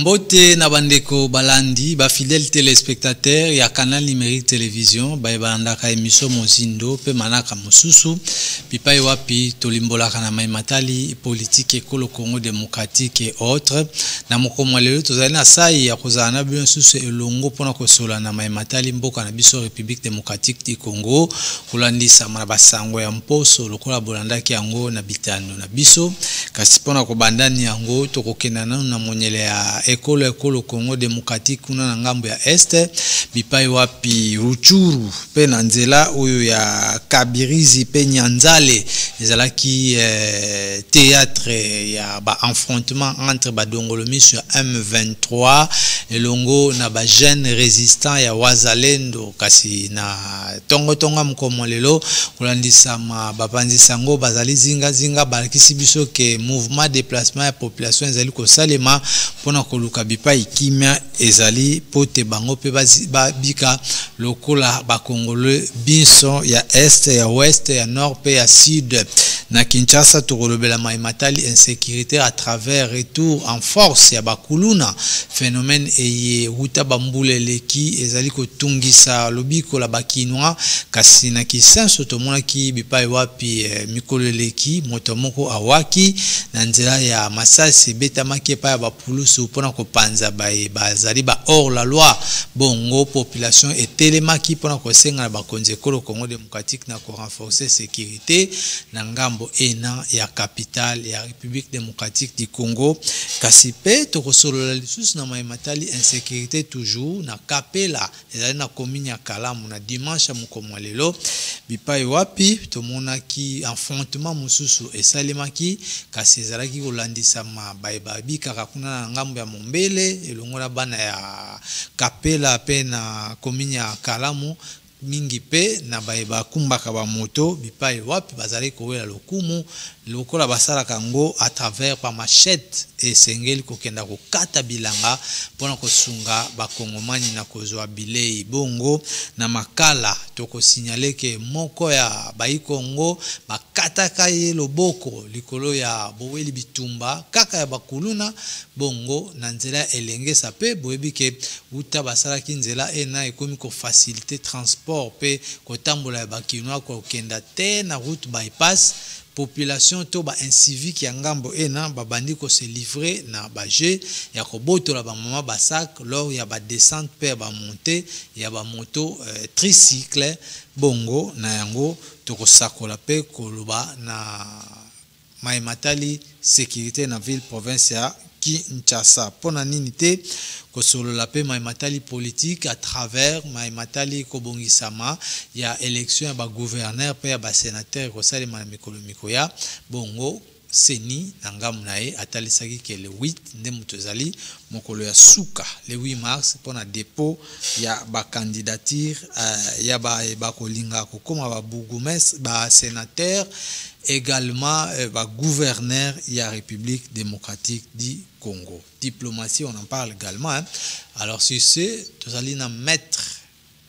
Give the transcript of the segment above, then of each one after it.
Mbote na bandeko balandi ba fidèle téléspectateur ya canal numérique télévision ba bandaka émission Mozindo pe manaka mosusu pipai wapi tolimbolaka na matali politique ekolo Congo démocratique et autres na mokomo lelo tozali na sai ya kozana na bien susu elongo pona kosola na matali mboka na biso République démocratique du Congo kulandisa na basango ya mposo lokola bolandaki yango na bitano na biso kasi pona ko bandani yango tokokena na monyele ya ekolo Congo démocratique kuna na ngambo ya este bipai wapi Ruchuru pe na nzela oyo ya Kabirizi pe Nyanzale ezalaki théâtre ya ba affrontement entre ba Dongolomi sur M23 elongo na ba jeune résistant ya Wazalendo kasi na tonga mkomo lelo kulandisa ma bapanzisa ngo bazali zinga balakisi biso ke mouvement déplacement ya population ezali ko salema pona koluka bipai kimia ezali pote bango pe bika lokola ba Congolais biso ya est ya ouest ya nord pe ya sud na Kinshasa tokolobela matali insécurité à travers retour en force ya bakuluna phénomène eye huta bambule leki ezali ko tungisa lobiko la bakinwa kasi na kisenso tomona ki bipai wapi mikolo leki moto moko awaki na nzela ya Masasi betamaki pa ya bapulusu pona ko panza bazali ba hors la loi bongo population etelemaki pona ko senga ba konzekolo Congo démocratique na ko renforcer sécurité na ngambo ena ya capitale ya République démocratique du Congo kasi pe tokosolola lisusu na matali insécurité toujours na Kapela ezali na commune ya Kalamu na dimanche mokomo lelo bipai wapi tomona ki affrontement mususu esalemaki kasi ezalaki kolandisa babi kaka kuna na ngambo ya Mombele elongola bana ya Kapela pe na commune ya Kalamu mingi pe na baeba kumbaka ba moto bipai wapi bazali kowela lokumu lokola basala kango à travers pa machette et sengeli kokenda ko kata bilanga pona kosunga ba kongomani na kozwa bilei bongo na makala toko signaler ke moko ya bai Congo bakata kaye loboko likolo ya boweli bitumba kaka ya bakuluna bongo na nzela elenge sape boyebi ke uta basala ki nzela ena ekomi ko faciliter transport pe ko tambola ya bakinwa ko kenda te na route bypass population to ba incivique ya ngambo ena babandi ko se livrer na baje ya ko botola ba mama ba sac lors ya ba descente pe ba monter ya ba moto tricycle bongo na yango to ko sakola pe koloba na matali sécurité na ville province ya Kinshasa pona nini te kosolola pe matali politique à travers matali kobongisama ya élection ya ba gouverneur pe ya ba sénateur ko salema na mikolo mikoya bongo seni na ngamu nae atalisaki ke le 8 nde mutozali mokolo ya suka le 8 mars pona dépôt ya ba candidature ya ba kolinga ko koma ba bourgmestre ba sénateur également ba gouverneur ya République démocratique du Congo. Diplomatie, on en parle également. Hein. Alors, sur ce, tozali na maître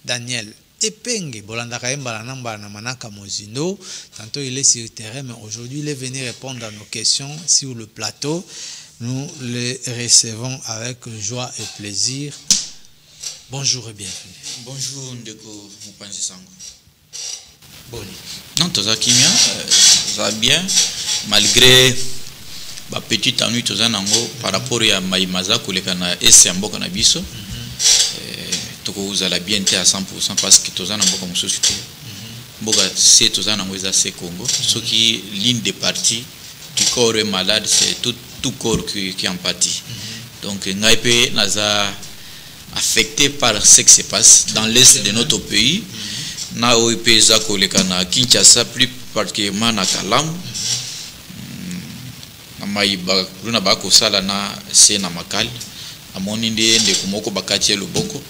Daniel Epenge, Bolanda Kaemba na Manaka Mozindo. Tantôt il est sur le terrain, mais aujourd'hui il est venu répondre à nos questions sur le plateau. Nous le recevons avec joie et plaisir. Bonjour et bienvenue. Bonjour Ndeko Mupanzi Sango. Boni. Non, toza kimia, ça va bien, malgré ma petite ennui toza nango par rapport à Maïmaza koleka na ese ya mboka na biso. Toko uzala bien te à 100% parce que toza na mboka mususu te. Mboka c'est toza nango eza se Congo. Ce qui ligne des parties du corps est malade, c'est tout corps qui en pâtit. Donc ngai pe naza affecté par ce qui se passe dans l'est de notre pays. Na OIP zako lekana Kinshasa plus particulièrement na Kalamu na maiba luna bako sala na se na makali amoni ndende kumoko bakati loboko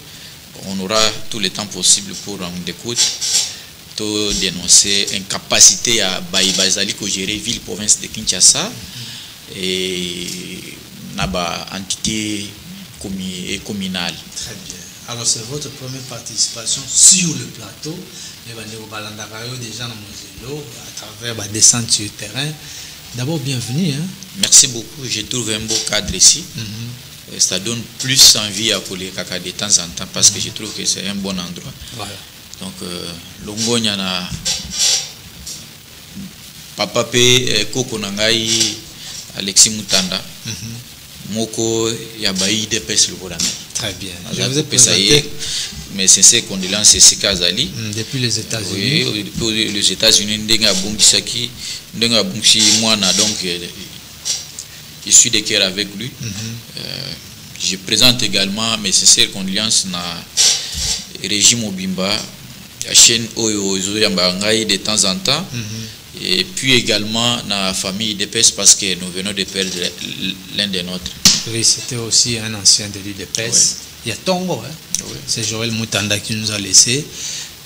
on aura tout le temps possible pour en écoute to dénoncer incapacité à baibazali ko gérer ville province de Kinshasa et na ba entité communale. Très bien. Alors c'est votre première participation sur le plateau. Mais déjà dans Mozindo à travers la descente sur le terrain. D'abord bienvenue. Hein? Merci beaucoup. J'ai trouvé un beau cadre ici. ça donne plus envie à Koulé Kaka de temps en temps parce que je trouve que c'est un bon endroit. Voilà. Donc, Longonya na Papa P, Koko Nangai, Alexis Moutanda, Moko Yabaï de Pes le Vodame. Très bien. Je vous ai présenté mes sincères condoléances, c'est Sika Zali. Depuis les États-Unis. Oui, depuis les États-Unis, Ndenga Bungisaki, Ndenga Bungsi Moana, donc je suis de cœur avec lui. Je présente également mes sincères condoléances na Régime Obimba, la chaîne Oyo Yambangai de temps en temps, et puis également la famille de PES parce que nous venons de perdre l'un des nôtres. Oui, c'était aussi un ancien de l'UDPS. Oui. Il y a Tongo, hein? Oui. C'est Joël Moutanda qui nous a laissé.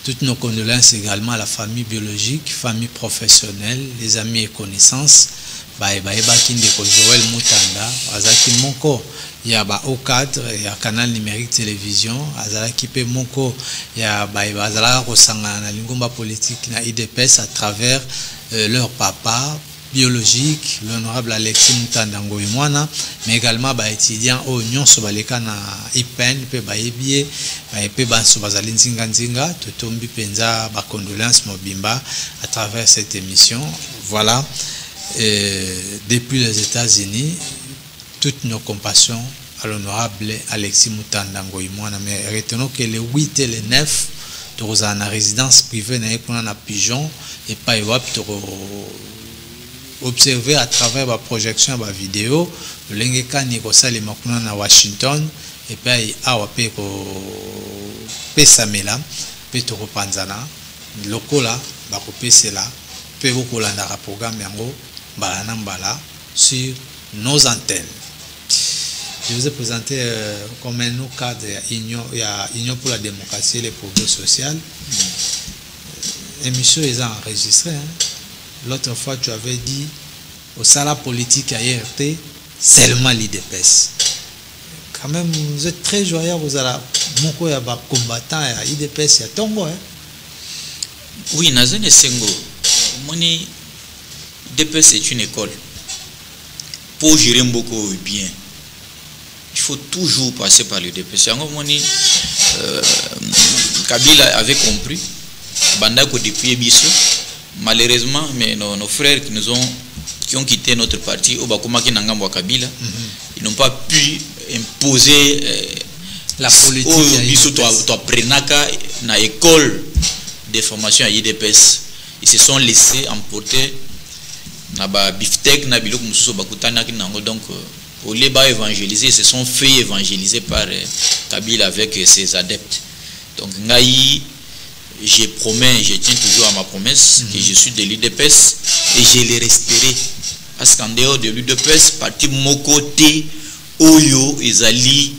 Toutes nos condoléances également à la famille biologique, famille professionnelle, les amis et connaissances. Joël Moutanda, Azaki Moko, il y a au cadre, il y a Canal Numérique Télévision, Azaki Pe Moko, il y a Azala Rosanga, na Lingomba politique, na IDPS à travers leur papa biologique, l'honorable Alexis Moutanda Ngoimwana, mais également étudiants au Nyon Sobaleka na IPEN, pe baebie, pe Bansobazali Nzinga, Totombi Penza, condoléances Mobimba à travers cette émission. Voilà. Depuis les États-Unis, toutes nos compassions à l'honorable Alexis Moutanda Ngoimwana. Mais retenons que le 8 et le 9, nous avons une résidence privée dans Pigeon et pas observer à travers la projection de la vidéo, le Lengeka Nikosa le Makuna na Washington et puis Awape Pesamela, Petro Panzana, Lokola, Bakope Sela, Pevokolanda programme Yango. Balanambala sur nos antennes. Je vous ai présenté comme un autre cadre il y a Union pour la démocratie et le progrès social. Émission est enregistrée. L'autre fois, tu avais dit au Sala politique à IRT, seulement l'IDPS. Quand même, vous êtes très joyeux. Vous avez beaucoup de combattants à IDPS et à Tongo. Oui, Nazane Sengo. Moni. DPS c'est une école. Pour gérer beaucoup bien, il faut toujours passer par le DPS. Kabila avait compris. Bandako depuis Bisso. Malheureusement, mais nos frères qui ont quitté notre parti, Kabila, ils n'ont pas pu imposer la politique. Bisso na école de formation à IDPS. Ils se sont laissés emporter. Naba biftec na biloko mususu bakutana kinango, donc au lieu ba évangéliser, se sont fait évangéliser par Kabila avec ses adeptes. Donc ngai, je promets, je tiens toujours à ma promesse que je suis de l'UDPS et je l'ai respecté parce qu'en dehors de l'UDPS, parti mon côté Oyo Ezali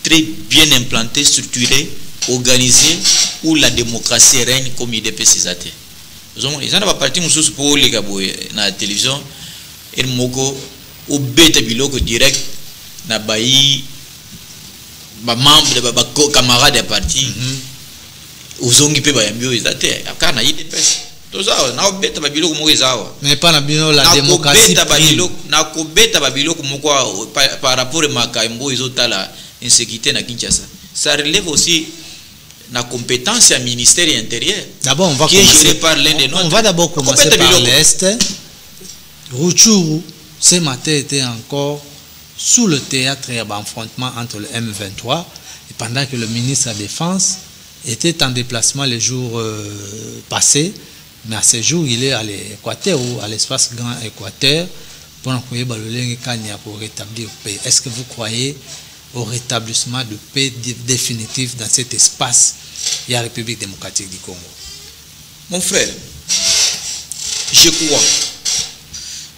très bien implanté, structuré, organisé où la démocratie règne comme l'UDPS Ezate. Ils ont pas parti pour les gaboye na la télévision et moko au bête biloko direct na bayi ba membre de ba camarade de parti uzongi pe ba yambio izate akana IDPS to ça na au bête ba biloko moko izawa mais pas na bino la démocratie na ko bête ba biloko moko par rapport à makaimbo izotala insécurité na Kinshasa. Ça relève aussi la compétence à ministère intérieur. D'abord, on va commencer par l'un des nôtres. On va d'abord commencer par l'Est. Rutshuru, ce matin, était encore sous le théâtre d'affrontement entre le M23 et pendant que le ministre de la Défense était en déplacement les jours passés, mais à ce jour, il est à l'Équateur ou à l'espace Grand Équateur pour rétablir la paix. Est-ce que vous croyez au rétablissement de paix définitif dans cet espace et la République démocratique du Congo? Mon frère,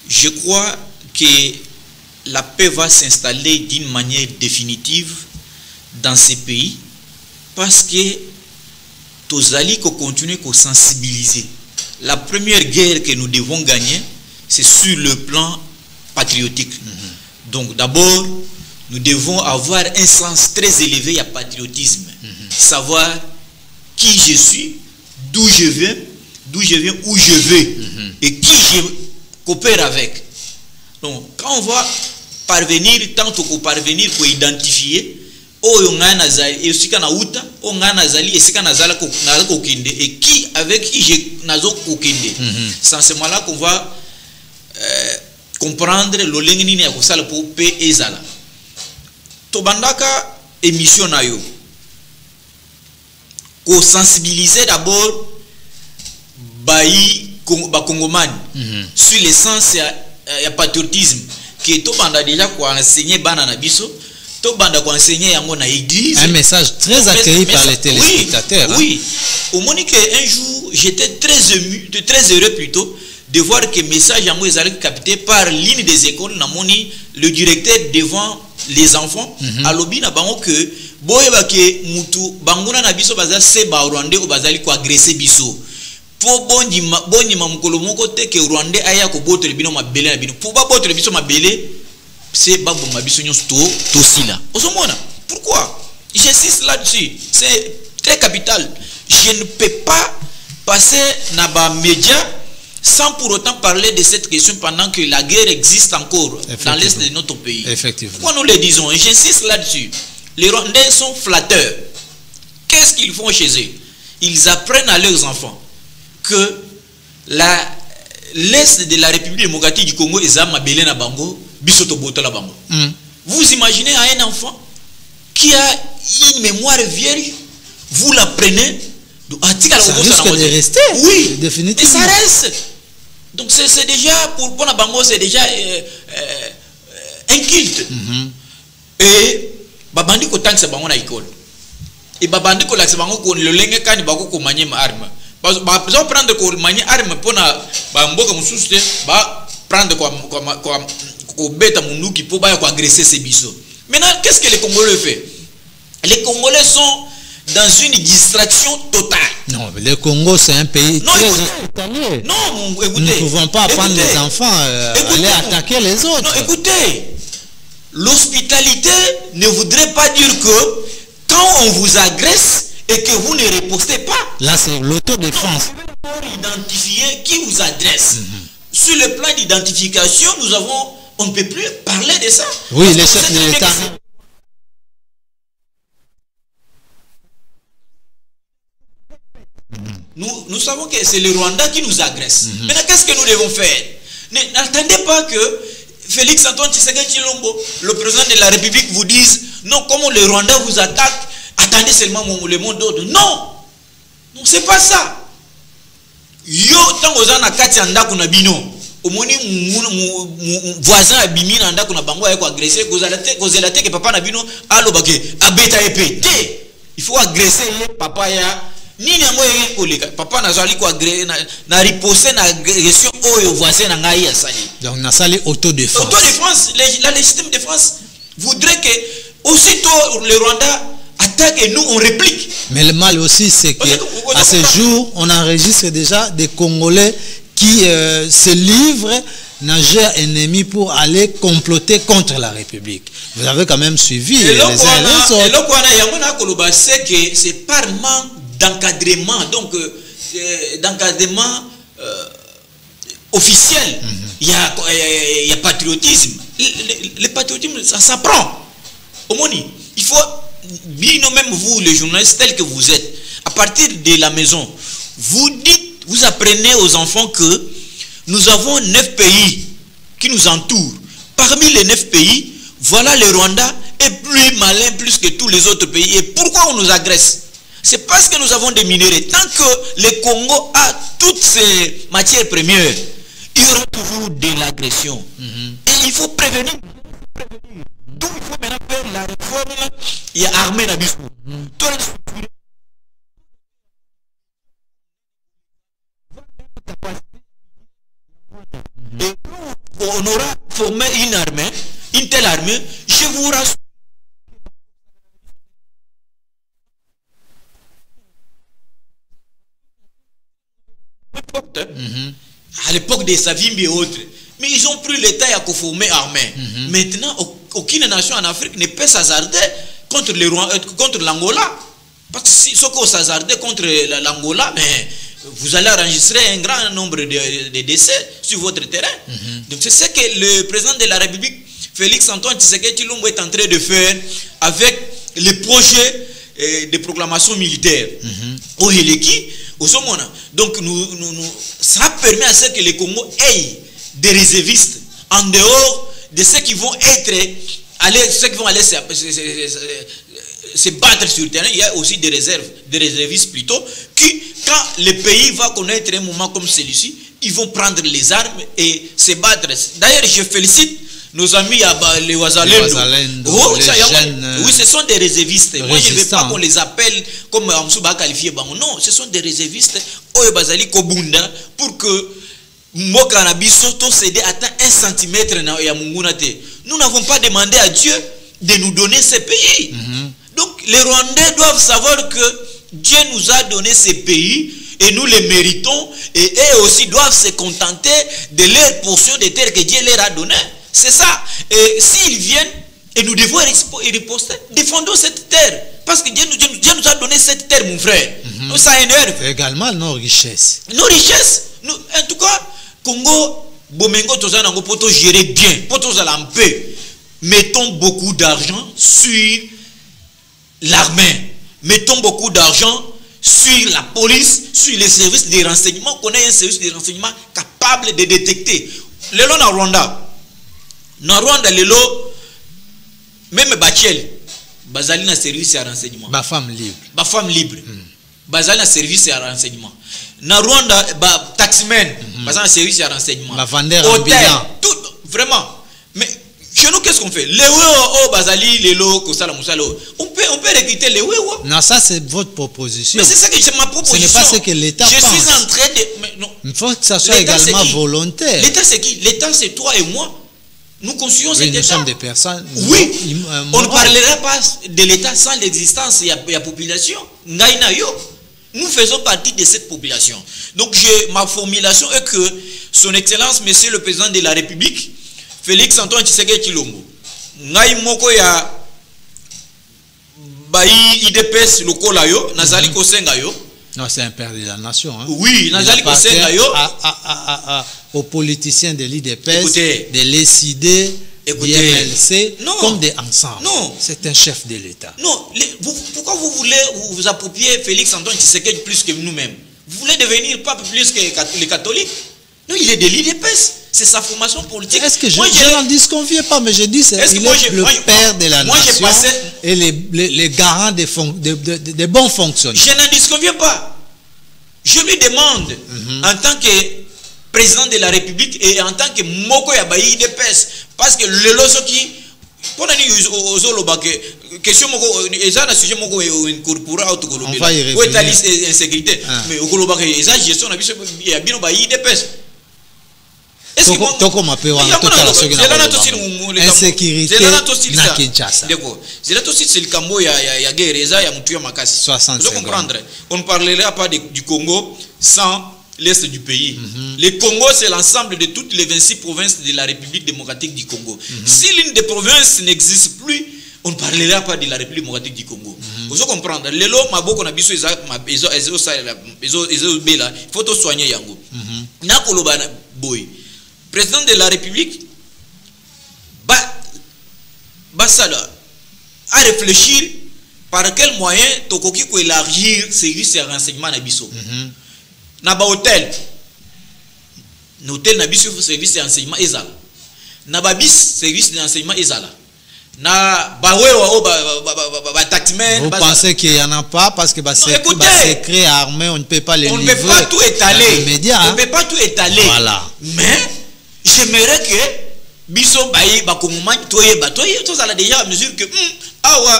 je crois que la paix va s'installer d'une manière définitive dans ces pays parce que tous alliés continuent à sensibiliser. La première guerre que nous devons gagner, c'est sur le plan patriotique. Donc d'abord, nous devons avoir un sens très élevé à patriotisme. Savoir qui je suis, d'où je viens, où je vais, et qui je coopère avec. Donc, quand on va parvenir tant que parvenir pour identifier oyo nga nazali esika na uta o nga nazali esika nazala ko kokinde et qui avec qui je nazo kokinde. C'est ce moment là qu'on va comprendre le lengini nini ya kosala pour pe ezala to bandaka émission na yo ko sensibiliser d'abord ba congomani sur l'essence ya patriotisme que to banda déjà ko enseigner bana na biso to banda ko enseigner yango na église. Un message très accueilli par les téléspectateurs. Oui, au Monique un jour j'étais très ému, très heureux plutôt de voir que message yango ezali capté par l'une des écoles na moni le directeur devant les enfants alobi na bango que boyeba ke mutu banguna na biso baza se ba Rwandais o bazali ko agresser biso po boni mamukolo moko te ke Rwandais aya ko botre bino mabele na bino po ba botre biso mabele c'est babo mabiso nyonso to sila osomona. Pourquoi j'insiste là-dessus, c'est très capital. Je ne peux pas passer na ba média sans pour autant parler de cette question pendant que la guerre existe encore dans l'est de notre pays. Effectivement. Pourquoi nous le disons? Et j'insiste là-dessus. Les Rwandais sont flatteurs. Qu'est-ce qu'ils font chez eux? Ils apprennent à leurs enfants que l'est de la République démocratique du Congo est Mabele na bango, bisoto boto la bango. Vous imaginez un enfant qui a une mémoire vierge, vous l'apprenez, ça risque de rester. Oui, définitivement. Et ça reste. Donc c'est déjà, pour la bango, c'est déjà un culte. Et babandi ko tank se bango na école. Et babandi ko la se bango ko le lenge kani bako ko manye ma arme. Parce que ba prendre ko manye arme pona ba mboka mususu te ba prendre ko beta munduki po ba ko agresser ces biso. Maintenant, qu'est-ce que les Congolais font? Les Congolais sont dans une distraction totale. Non, le Congo c'est un pays très hospitalier. Non, écoutez. Nous ne pouvons pas prendre les enfants aller attaquer les autres. Non, écoutez. L'hospitalité ne voudrait pas dire que quand on vous agresse et que vous ne ripostez pas. Là, c'est l'autodéfense. Pour identifier qui vous adresse. Sur le plan d'identification, on ne peut plus parler de ça. Oui, les chefs de l'État. Nous savons que c'est le Rwanda qui nous agresse. Maintenant, qu'est-ce que nous devons faire? N'attendez pas que Félix Antoine Tshisekedi Tshilombo, le président de la République, vous dise non, comment le Rwanda vous attaque, attendez seulement le monde d'ordre. Non, non, c'est pas ça. Yo, tant que vous avez kati anda kuna bino, omoni voisin abimi na anda kuna bango ayeko agresser, kozela te que papa na bino alo bake abeta épée. Il faut agresser papa ya. Nini yango yeke koleka papa nazali ko agresser na riposter na agression oyo voisin na ngai asali. Donc na sali autodéfense. Autodéfense, la légitime défense voudrait que aussitôt le Rwanda attaque et nous on réplique. Mais le mal aussi c'est que à ce jour on enregistre déjà des Congolais qui se livrent nageurs ennemis pour aller comploter contre la République. Vous avez quand même suivi les uns et les autres. Et là quoi c'est que c'est par manque d'encadrement, donc d'encadrement officiel. Il y a patriotisme. Le patriotisme, ça s'apprend. Il faut, même vous, les journalistes tels que vous êtes, à partir de la maison, vous apprenez aux enfants que nous avons 9 pays qui nous entourent. Parmi les 9 pays, voilà le Rwanda est plus malin plus que tous les autres pays. Et pourquoi on nous agresse? C'est parce que nous avons des minéraux. Tant que le Congo a toutes ces matières premières, il y aura toujours de l'agression. Et il faut prévenir. Donc il faut maintenant faire la réforme. Il y a armée dans et on aura formé une armée, une telle armée, je vous rassure. À l'époque des Savimbi et autres, mais ils ont pris l'État à former armée. Maintenant, aucune nation en Afrique ne peut s'hasarder contre l'Angola. Parce que si ce qu'on s'hasardait contre l'Angola, mais vous allez enregistrer un grand nombre de décès sur votre terrain. Donc c'est ce que le président de la République Félix Antoine Tshisekedi Tshilombo est en train de faire avec les projets de proclamation militaire. Au Heleki, au Somona. Donc ça permet à ce que les Congo aient des réservistes en dehors de ceux qui vont aller se battre sur le terrain. Il y a aussi des réservistes plutôt, qui, quand le pays va connaître un moment comme celui-ci, ils vont prendre les armes et se battre. D'ailleurs, je félicite nos amis les Wazalendo. Oui, ce sont des réservistes. Moi, je ne veux pas qu'on les appelle comme Amsuba qualifié. Non, ce sont des réservistes pour que Moka Nabiso to cédé atteint 1 centimètre. Nous n'avons pas demandé à Dieu de nous donner ces pays. Donc, les Rwandais doivent savoir que Dieu nous a donné ces pays et nous les méritons, et eux aussi doivent se contenter de leur portion de terre que Dieu leur a donnée. C'est ça. Et s'ils viennent, et nous devons riposter, défendons cette terre. Parce que Dieu nous a donné cette terre, mon frère. Donc ça énerve. Également nos richesses. Nos richesses. En tout cas, Congo, Bomengo, Tozanango, pour tout gérer bien, pour tout aller en paix. Mettons beaucoup d'argent sur l'armée. Mettons beaucoup d'argent sur la police, sur les services de renseignement. Qu'on ait un service de renseignement capable de détecter. Le long en Rwanda. Dans Rwanda, même Bachel, Bazali na service à renseignement. Ba femme libre. Ba femme libre. Bazali na service à renseignement. Dans Rwanda, taximen, Bazali na service à renseignement. Ba vendeur ambulant. Tout, vraiment. Mais chez nous, qu'est-ce qu'on fait? Les Wewa, Bazali, les Lo, Kosala, Moussalo. On peut recruter les Wewa. Non, ça c'est votre proposition. Mais c'est ça que c'est ma proposition. Ce n'est pas ce que l'État pense. Je suis en train de. Mais non. Il faut que ça soit également volontaire. L'État c'est qui? L'État c'est toi et moi. Nous construisons cet État. Nous sommes des personnes. Oui. On ne parlera pas de l'État sans l'existence de la population. Nous faisons partie de cette population. Donc ma formulation est que son Excellence, Monsieur le Président de la République, Félix Antoine Tshisekedi Tshilombo, ngai moko ya bayi IDPS lokola yo, nazali kosenga yo. Non, c'est un père de la nation. Hein. Oui, nazali kosenga yo. Aux politiciens de l'IDPS de décider du MLC comme des ensembles. Non. C'est un chef de l'État. Non. Pourquoi vous voulez vous approprier Félix Antoine Tshisekedi plus que nous-mêmes? Vous voulez devenir pape plus que les catholiques? Non, il est de l'IDPS. C'est sa formation politique. Est-ce que je n'en disconvie pas, mais je dis qu'il est le père de la nation et les garants des bons fonctionnements. Je n'en disconviens pas. Je lui demande, en tant que président de la République et en tant que Moko Yabayi de PES, parce que le loso qui, pour nous, question Moko, ils ont un sujet Moko incorporé au Togo. On va y revenir. Où est la liste d'insécurité? Mais au Koloba, ils ont gestion de la Bayi de PES. Est-ce que insécurité na Kinshasa. D'accord. C'est là aussi c'est le Cambo ya guerre eza ya mutu ya makasi. 60 secondes. Comprendre. On ne parlera pas du Congo sans l'est du pays. Le Congo c'est l'ensemble de toutes les 26 provinces de la République démocratique du Congo. Si l'une des provinces n'existe plus, on ne parlera pas de la République démocratique du Congo. Vous devez comprendre. Lelo maboko na biso eza bela, il faut to soigner yango. Na koloba boy. Président de la République, à réfléchir par quel moyen Tokoki peut élargir service et renseignement na biso. Na ba hôtel. Hôtel na biso service et renseignement ezala. Na ba bis service de renseignement ezala. Na ba vous pensez qu'il n'y en a pas parce que secret armé, on ne peut pas les livrer. On ne peut pas tout étaler. Médias, on ne peut pas tout étaler. Voilà. Mais j'aimerais que biso bayi bakongomani toye tozala déjà à mesure que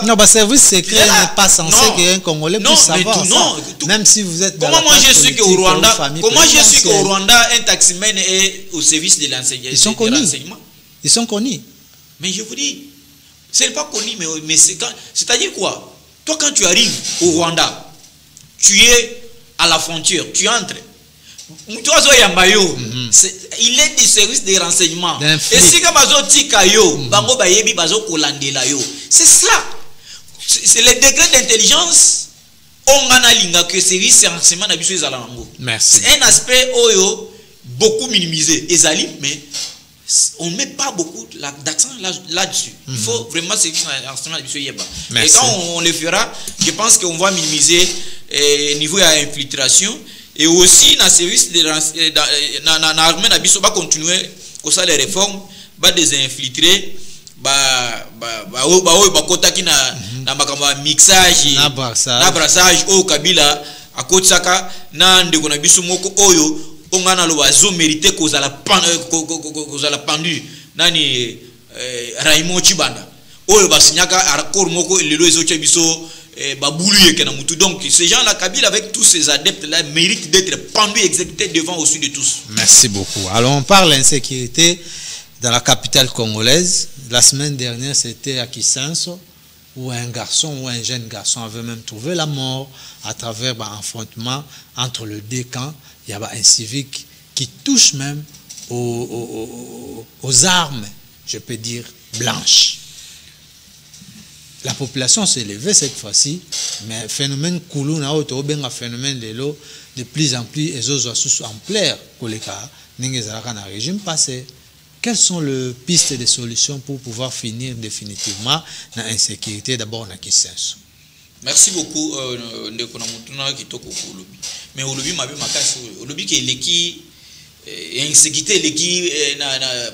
non, bah service secret n'est pas censé qu'un Congolais puisse savoir ça. Même si vous êtes dans comment moi je suis qu'au Rwanda, comment je suis qu'au Rwanda un taximan est au service de l'enseignement. Ils sont connus. Ils sont connus. Mais je vous dis, c'est pas connu, mais c'est-à-dire quoi? Toi quand tu arrives au Rwanda, tu es à la frontière, tu entres. Il est du service de renseignement. Et si c'est cela. C'est le degré d'intelligence. Merci. C'est un aspect beaucoup minimisé. Mais on ne met pas beaucoup d'accent là-dessus. Il faut vraiment se fixer dans et quand on le fera, je pense qu'on va minimiser le niveau d'infiltration. Et aussi, dans le service de l'armée, on va continuer comme ça les réformes, va désinfiltrer, va mixage, na brassage, au Kabila, à Kotsaka, na ndekona biso moko oyo. On a le mérité qu'on a la pendu nani Raymond Chibanda oyo basinyaka accord moko le lozo chebiso babulu yeke na mutu. Donc ces gens là, Kabila avec tous ces adeptes là méritent d'être pendus, exécutés devant au-dessus de tous. Merci beaucoup. Alors on parle d'insécurité dans la capitale congolaise. La semaine dernière c'était à Kisenso où un garçon ou un jeune garçon avait même trouvé la mort à travers un affrontement entre les deux camps. Il y a un civique qui touche même aux armes, je peux dire, blanches. La population s'est élevée cette fois-ci, mais phénomène Koulouna, un phénomène de plus en plus, et autres sous ampleur, que les cas, dans le régime passé. Quelles sont les pistes de solutions pour pouvoir finir définitivement l'insécurité d'abord dans Kisenso? Merci beaucoup. Mais aujourd'hui, qui est insécurité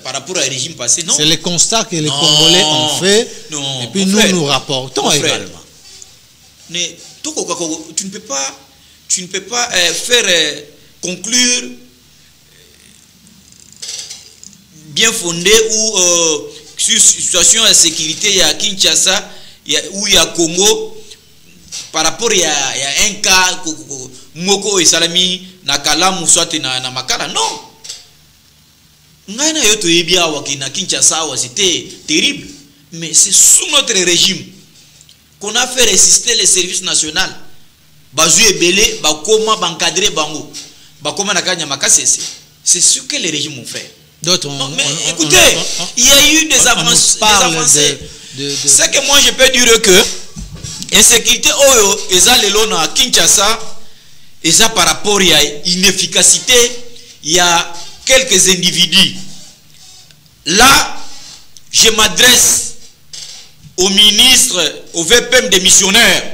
par rapport au régime passé, non. C'est le constat que les Congolais ont fait. Non, et puis nous rapportons également. Mais tu ne peux pas faire conclure bien fondé ou sur situation de sécurité à Kinshasa ou il y a Congo. Par rapport à un cas, Moko et Salami, Nakala, Moussouate, na Makala, non. C'était terrible. Mais c'est sous notre régime qu'on a fait résister les services nationaux. Bazou et Belé, Bakoma, Bankadre, Bango. Bakoma Nakanya Makasese. C'est ce que les régimes ont fait. D'autres écoutez, il y a eu des avancées. C'est que moi je peux dire que insécurité oyo eza lelo na Kinshasa eza par rapport à inefficacité il y a quelques individus. Là je m'adresse au ministre, au VPM des missionnaires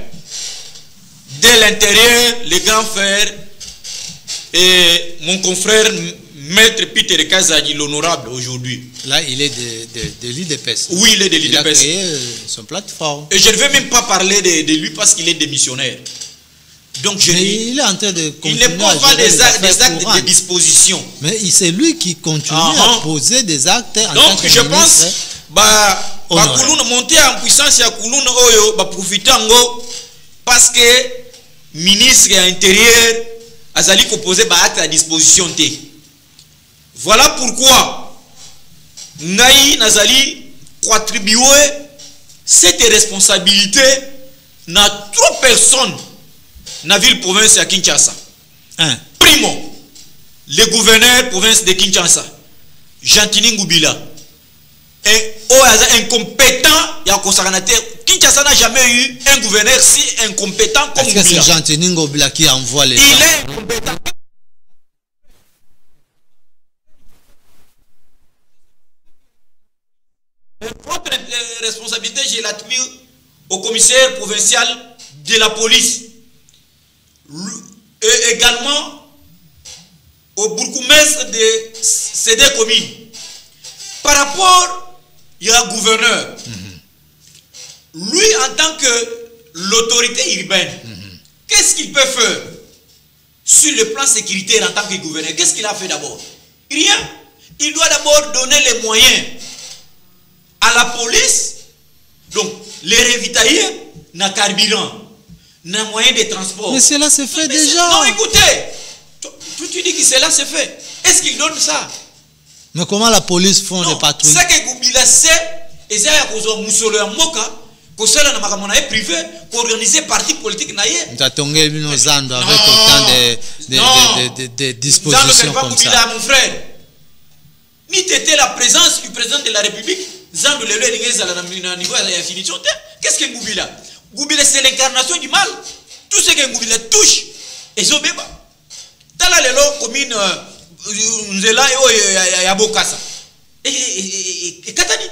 de l'intérieur, les grands frères et mon confrère Maître Peter Kazadi, l'honorable aujourd'hui. Là, il est de l'IDPS. Oui, il est de l'IDPS. Il a créé son plateforme. Et je ne vais même pas parler de lui parce qu'il est démissionnaire. Donc il est en train de continuer. Il ne pose pas des actes de disposition. Mais c'est lui qui continue à poser des actes. Donc je pense, monter en puissance à Koulouna Oyo, profiter parce que le ministre de l'Intérieur a posé des actes à disposition. Voilà pourquoi Naï Nazali contribué cette responsabilité n'a trop personne dans la ville province à Kinshasa. Primo, le gouverneur province de Kinshasa, Jantini Ngoubila, et incompétent, Kinshasa n'a jamais eu un gouverneur si incompétent comme Ngoubila. Est-ce que c'est Jantini Ngoubila qui envoie les gens? Il est incompétent. Votre responsabilité, je l'attribue au commissaire provincial de la police et également au bourgmestre de ces deux communes. Par rapport, il y a un gouverneur. Lui, en tant que l'autorité urbaine, qu'est-ce qu'il peut faire sur le plan sécuritaire en tant que gouverneur? Qu'est-ce qu'il a fait d'abord? Rien. Il doit d'abord donner les moyens à la police, donc les ravitailler, na carburant, na moyen de transport. Mais cela se fait déjà. Non, écoutez, tu dis que cela se fait. Est-ce qu'il donne ça? Mais comment la police font des patrouilles? C'est que Ngoubila sait, et c'est à cause de Moussolo et Moka, que cela n'a pas privé, pour organiser parti politique naïe. Tu as tombé nos ânes avec autant de dispositions comme ça. Mon frère, ni t'étais la présence du président de la République. Qu'est-ce que Ngoubila? Ngoubila, c'est l'incarnation du mal. Tout ce que Ngoubila touche, et Zobeba. Tala lelo commune Nzela et Yabokasa. et Katani.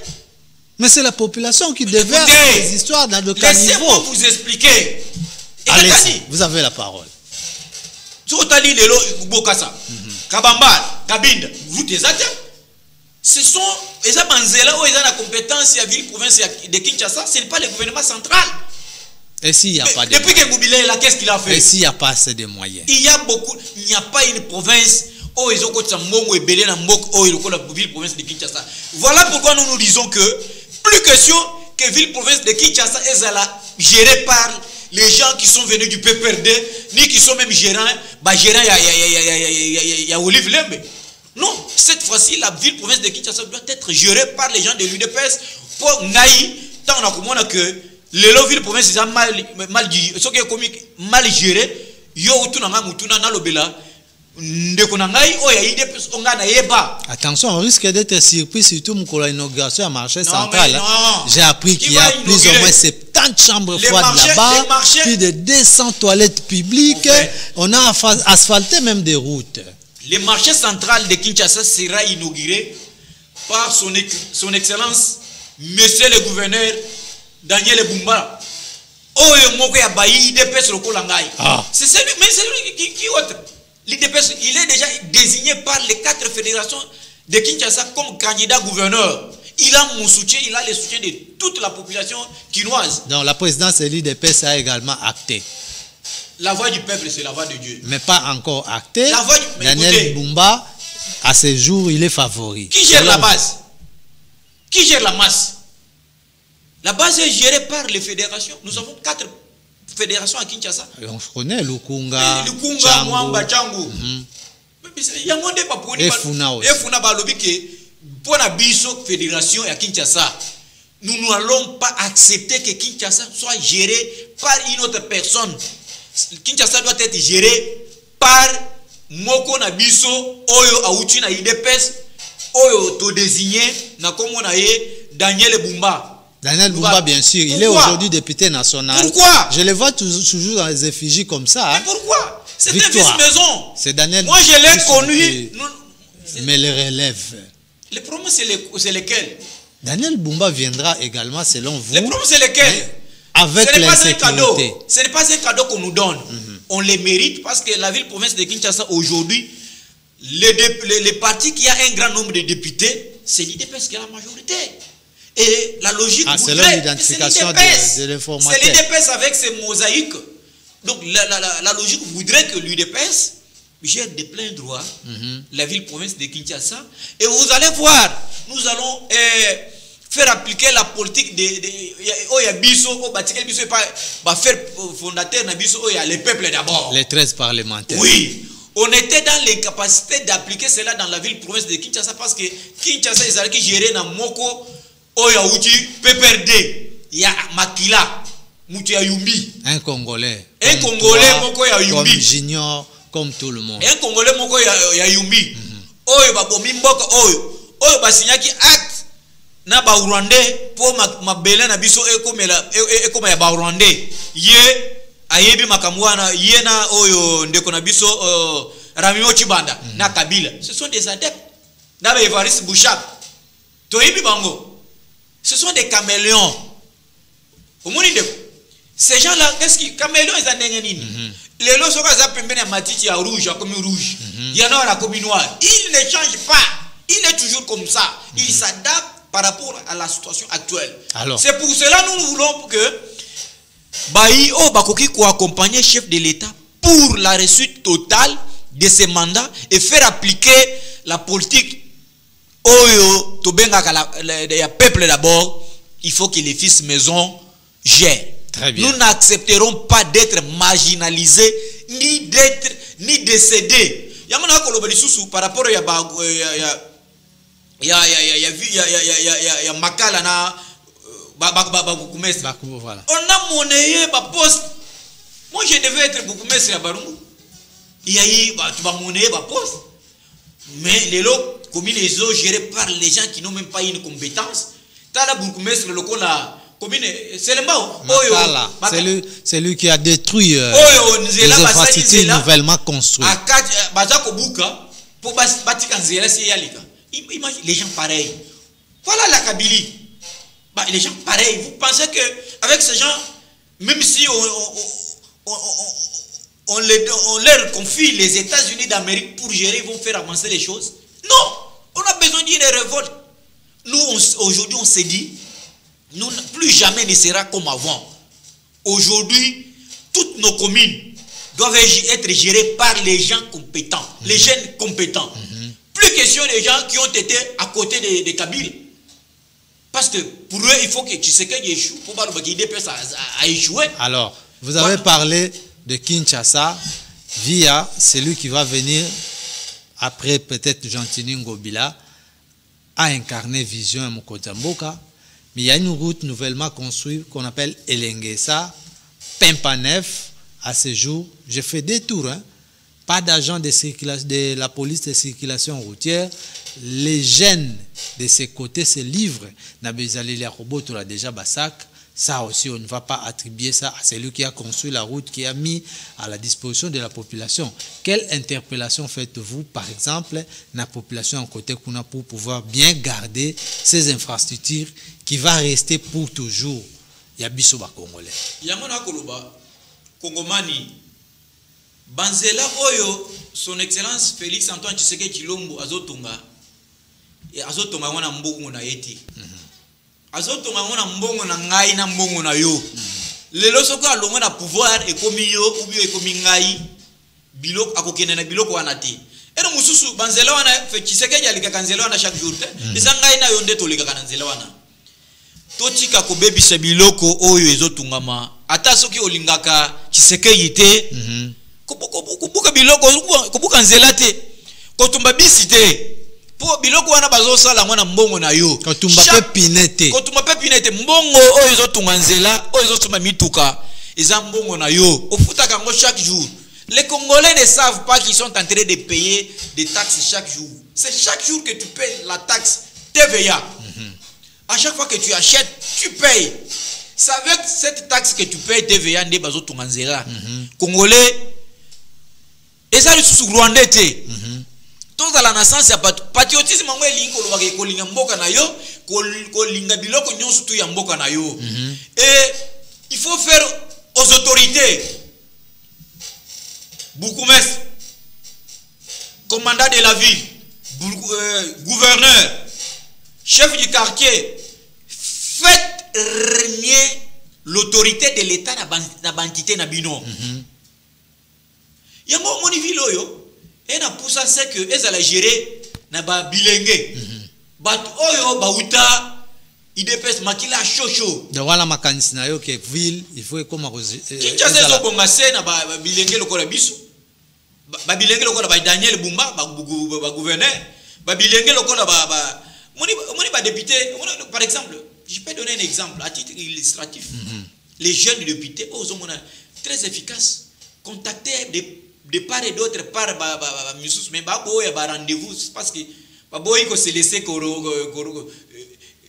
Mais c'est la population qui déverse les histoires dans le caniveau. Laissez-moi vous expliquer. Allez-y, vous avez la parole. Sotali lelo Bokassa, Kabamba, Kabinda, vous des atta. Ce sont les abanzela où ils ont la compétence à ville province de Kinshasa, ce n'est pas le gouvernement central. Et s'il n'y a pas de depuis que Moubilé là, qu'est-ce qu'il a fait? Et s'il n'y a pas assez de moyens? Il n'y a pas une province où ils ont côté Mbongo et Belé na Mbok où ils ont la ville province de Kinshasa. Voilà pourquoi nous disons que plus question que ville province de Kinshasa est gérée par les gens qui sont venus du PPRD, ni qui sont même gérants, il y a Olive Lembe. Non, cette fois-ci, la ville province de Kinshasa doit être gérée par les gens de l'UDPS pour Naï, tant on a compris que les villes province sont mal gérées, attention, on risque d'être surpris, surtout pour l'inauguration à marché central. J'ai appris qu'il y a plus ou moins 70 chambres froides là-bas, plus de 200 toilettes publiques. On a asphalté même des routes. Le marché central de Kinshasa sera inauguré par son excellence, monsieur le gouverneur Daniel Bumba. C'est celui, mais c'est lui qui autre. L'IDPS, il est déjà désigné par les 4 fédérations de Kinshasa comme candidat gouverneur. Il a mon soutien, il a le soutien de toute la population quinoise. Donc la présidence de l'IDPS a également acté. La voix du peuple, c'est la voix de Dieu. Mais pas encore acté. La voix du... Daniel Bumba, à ce jour, il est favori. Qui gère la base? Qui gère la masse? La base est gérée par les fédérations. Nous avons 4 fédération à Kinshasa. On connaît Lukunga, Mwamba, Tchango. Et Funa aussi. Et Funa balobi que pour la biso fédération à Kinshasa, nous n'allons pas accepter que Kinshasa soit géré par une autre personne. Kinshasa doit être géré par Moko na biso oyo auti na IDPS oyo to désigné na komo na ye Daniel Bumba. Daniel Bumba, bien sûr, il est aujourd'hui député national. Pourquoi? Je le vois toujours dans les effigies comme ça. Mais pourquoi? C'est un vice-maison. C'est Daniel. Moi, je l'ai connu. Mais le relève. Les problèmes, c'est lesquels? Daniel Bumba viendra également, selon vous. Les problèmes, c'est lesquels? Avec l'insécurité. Ce n'est pas un cadeau qu'on nous donne. On les mérite parce que la ville-province de Kinshasa, aujourd'hui, les partis qui ont un grand nombre de députés, c'est l'IDPS qui a la majorité. Et la logique voudrait, l'identification de l'informateur. C'est l'UDPS avec ses mosaïques. Donc la logique voudrait que l'UDPS gère de plein droit la ville-province de Kinshasa. Et vous allez voir, nous allons faire appliquer la politique de faire fondateur les peuples d'abord. Les 13 parlementaires. Oui. On était dans l'incapacité d'appliquer cela dans la ville-province de Kinshasa parce que Kinshasa, ils allaient gérer dans Moko. Oya uti PPRD ya Makila mutu ya Yumbi. Un Congolais moko ya Yumbi. Comme Junior, comme tout le monde. Un Congolais moko ya Yumbi. Oyo babomi mboka oyo basinyaki acte na ba Rwandais pour mabele na biso ekoma ya ba Rwandais. Ye ayebi makamwana ye na oyo ndeko na biso Ramio Chibanda na Kabila. Ce sont des adeptes. Na Evariste Bouchard. Toyebi bango. Ce sont des caméléons. Ces gens-là, qu'est-ce qui caméléons ils ont des les lots sont à matiti à rouge, à comme rouge. Il y en a comme noir. Il ne change pas. Il est toujours comme ça. Il s'adapte par rapport à la situation actuelle. C'est pour cela que nous voulons que Baïo Bakoki accompagner le chef de l'État pour la réussite totale de ses mandats et faire appliquer la politique. Oyo, le peuple d'abord, il faut que les fils maison gèrent. Très bien. Nous n'accepterons pas d'être marginalisés, ni décédés. Yamana kolobali susu par rapport ya makala na voilà. On a monnayé ba poste. Moi je devais être beaucoup mestre à Barungu. Il y a eu tu vas monnayer ba poste. Mais les lots communes les eaux gérées par les gens qui n'ont même pas une compétence. Tala bourgmestre le la commune c'est le mbao. C'est lui qui a détruit les infrastructures nouvellement construites. Imagine les gens pareils. Voilà la Kabylie. Bah, les gens pareils. Vous pensez que avec ces gens, même si on leur confie les États-Unis d'Amérique pour gérer, ils vont faire avancer les choses? Non. On a besoin d'une révolte. Nous, aujourd'hui, on s'est dit, nous, plus jamais ne sera comme avant. Aujourd'hui, toutes nos communes doivent être gérées par les gens compétents, les jeunes compétents. Plus question des gens qui ont été à côté des Kabyles. Parce que pour eux, il faut que Tshisekedi échoue pour voir qu'il dépasse à échouer. Alors, vous avez parlé de Kinshasa via celui qui va venir après peut-être Gentini Ngobila a incarné Vision à Mokotamboka. Mais il y a une route nouvellement construite qu'on appelle Elengesa, Pimpanef. À ce jour, j'ai fait des tours. Pas d'agent de la police de circulation routière. Les jeunes de ces côtés se livrent. Nabezali Robo l'a déjà Bassak. Ça aussi, on ne va pas attribuer ça à celui qui a construit la route, qui a mis à la disposition de la population. Quelle interpellation faites-vous, par exemple, la population en côté Kuna pour pouvoir bien garder ces infrastructures qui va rester pour toujours? Yabiso ba Congolais. Yamona Koloba, Kongomani, Banzela Oyo, son Excellence Félix Antoine Tshisekedi Tshilombo, Azotonga, et Azotonga wana mbongo na yeti. Azotonga wana mbongo na ngai na mbongo na yo. Lelo soko alongo na pouvoir ekomi yo ou bien ekomi ngai biloko akokene na biloko wana te. Ero mususu banzela wana Tshisekedi alikaka nzela wana chaque jour te. Eza ngai na yo nde tolikaka na nzela wana. Totika kobebisa biloko oyo ezotungama. Ata soki olingaka Tshisekedi te. Kubuka biloko kubuka nzela te. Kotumba bisi te. Po biloko wana bazosala mwana mbongo na yo. Kotumba pe pinete. Kotumba pe pinete mbongo oyo ezotunga nzela, oyo ezotuma mituka. Eza mbongo na yo. Ofutaka ngo chaque jour. Les Congolais ne savent pas qu'ils sont en train de payer des taxes chaque jour. C'est chaque jour que tu payes la taxe TVA. À chaque fois que tu achètes, tu payes. C'est avec cette taxe que tu payes TVA nde bazotunga nzela. Congolais eza lisusu Rwandais te. Tout dans la naissance ya patriotisme ngo elingi kolobaka kolinga mboka na yo, kolinga biloko nyonso tu ya mboka na yo. Et il faut faire aux autorités. Bourgmestre, commandant de la ville, gouverneur, chef du quartier, faites régner l'autorité de l'État na bantité na bino. Yango moni ville oyo et na poussa c'est que ezala gérer na ba bilenge. Bat oyo ba uta idepes makila chocho. De wala makanisi na yo ke ville il faut comme Kinshasa zo bonga se na ba bilenge lokola biso. Ba bilenge lokola ba Daniel Bumba ba gouverneur, ba bilenge lokola ba moni ba député, par exemple, je peux donner un exemple à titre illustratif. Les jeunes députés ozomona très efficaces, contacter de part et d'autre par mais baboya ba rendez-vous parce que baboy ko se laisser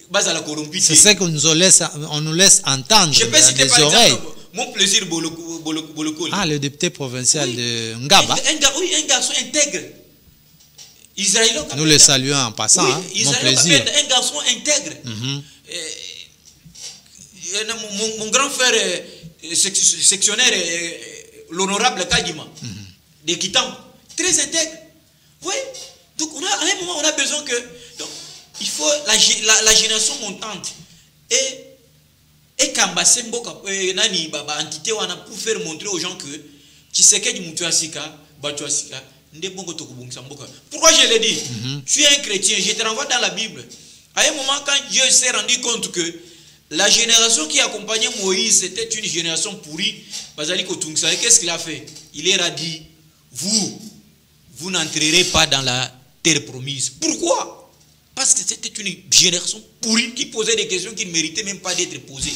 base à la corrompu. C'est ce qu'on nous laisse entendre. Je peux citer par exemple mon plaisir Bolokoli. Ah, le député provincial de Ngaba. Un garçon intègre. Israël. Nous le saluons en passant. Mon plaisir. Un garçon intègre. Mon grand frère sectionnaire, l'honorable Kadima, de Kitam, très intègre. Oui. Donc à un moment, on a besoin que... Donc, il faut la génération montante. Et Kambase Mboka, Nani, Baba, entité, pour faire montrer aux gens que Tshisekedi Mutuasika, Batuasika, pourquoi je l'ai dit? Tu es un chrétien, je te renvoie dans la Bible. À un moment, quand Dieu s'est rendu compte que la génération qui accompagnait Moïse, c'était une génération pourrie, qu'est-ce qu'il a fait? Il leur a dit, vous n'entrerez pas dans la terre promise. Pourquoi? Parce que c'était une génération pourrie qui posait des questions qui ne méritaient même pas d'être posées.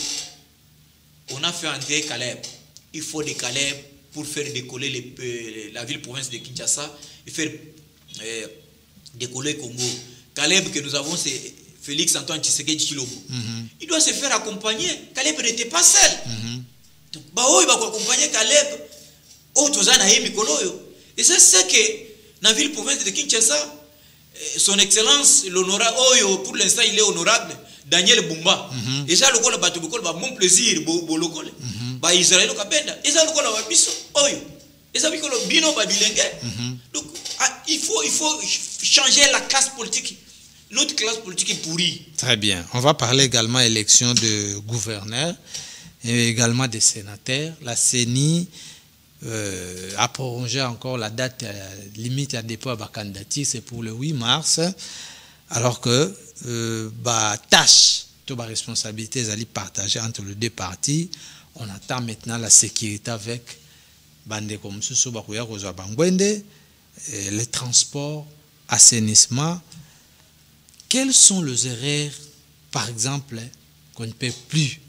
On a fait entrer Caleb. Il faut des Caleb pour faire décoller la ville-province de Kinshasa et faire décoller Congo. Caleb que nous avons, c'est Félix Antoine Tshisekedi Tshilombo. Il doit se faire accompagner. Caleb n'était pas seul. Donc, il va accompagner Caleb. Et c'est ce que dans la ville-province de Kinshasa, son excellence l'honorable Oyo, pour l'instant il est honorable Daniel Bumba. Et ça le ba to ba mon plaisir bo lokole. Ba Israël ka benda. Et ça le ba biso Oyo. Et ça bikolo bino ba bilenge. Donc il faut changer la classe politique. Notre classe politique est pourrie. Très bien. On va parler également élection de gouverneurs et également des sénateurs. La CENI a prolongé encore la date limite à dépôt à la candidature, c'est pour le 8 mars, alors que tâche, toute la responsabilité est partagée entre les deux partis. On attend maintenant la sécurité avec Bande comme les transports, assainissement. Quelles sont les erreurs, par exemple, qu'on ne peut plus